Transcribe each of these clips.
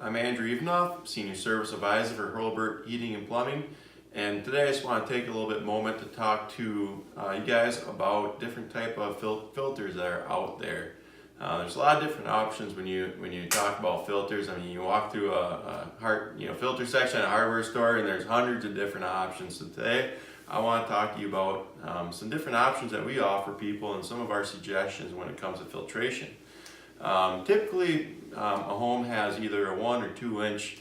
I'm Andrew Evenoff, Senior Service Advisor for Hurlburt Heating and Plumbing, and today I just want to take a little bit moment to talk to you guys about different type of filters that are out there. There's a lot of different options when you talk about filters. I mean, you walk through a filter section at a hardware store, and there's hundreds of different options. So today, I want to talk to you about some different options that we offer people and some of our suggestions when it comes to filtration. Typically, a home has either a 1 or 2 inch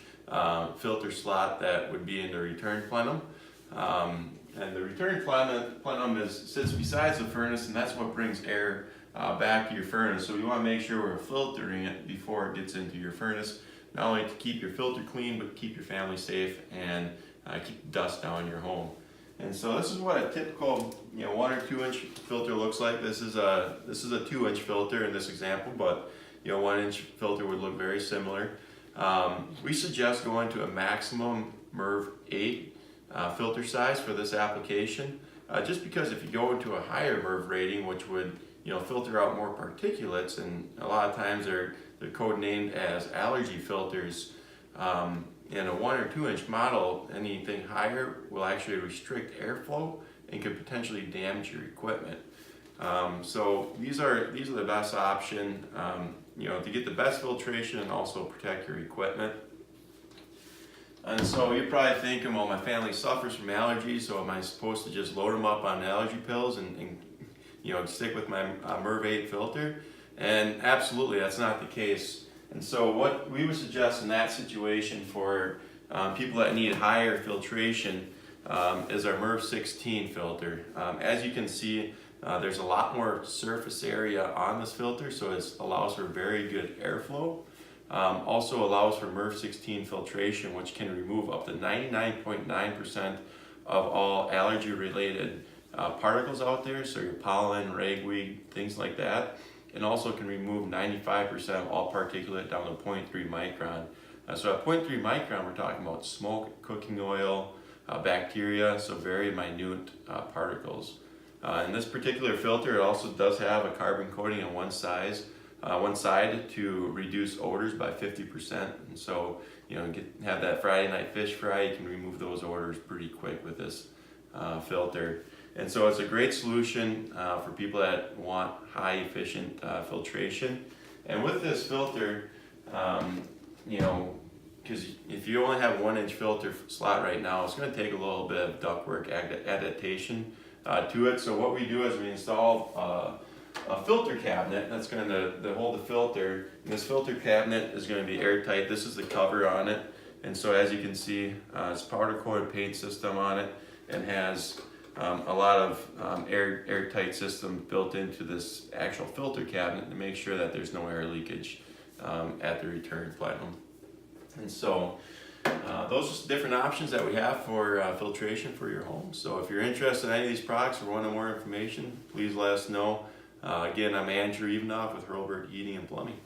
filter slot that would be in the return plenum. And the return plenum sits beside the furnace, and that's what brings air back to your furnace. So you want to make sure we're filtering it before it gets into your furnace, not only to keep your filter clean, but keep your family safe and keep dust down your home. And so this is what a typical 1 or 2 inch filter looks like. This is a 2 inch filter in this example, but 1 inch filter would look very similar. We suggest going to a maximum Merv 8 filter size for this application, just because if you go into a higher Merv rating, which would filter out more particulates, and a lot of times they're codenamed as allergy filters. In a 1 or 2 inch model, anything higher will actually restrict airflow and could potentially damage your equipment. So these are the best option, to get the best filtration and also protect your equipment. And so you're probably thinking, well, my family suffers from allergies, so am I supposed to just load them up on allergy pills and stick with my Merv 8 filter? And absolutely, that's not the case. And so what we would suggest in that situation for people that need higher filtration is our Merv 16 filter. As you can see, there's a lot more surface area on this filter, so it allows for very good airflow. Also allows for Merv 16 filtration, which can remove up to 99.9% of all allergy-related particles out there, so your pollen, ragweed, things like that. And also can remove 95% of all particulate down to 0.3 micron. So at 0.3 micron, we're talking about smoke, cooking oil, bacteria, so very minute particles. In this particular filter, it also does have a carbon coating on one side to reduce odors by 50%. And so, have that Friday night fish fry, you can remove those odors pretty quick with this filter. And so it's a great solution for people that want high efficient filtration. And with this filter, because if you only have 1 inch filter slot right now, it's going to take a little bit of ductwork adaptation to it. So what we do is we install a filter cabinet that's going to hold the filter. And this filter cabinet is going to be airtight. This is the cover on it. And so as you can see, it's powder coated paint system on it and has a lot of airtight system built into this actual filter cabinet to make sure that there's no air leakage at the return plenum. And so those are different options that we have for filtration for your home. So if you're interested in any of these products or want more information, please let us know. Again, I'm Andrew Evenoff with Hurlburt Heating and Plumbing.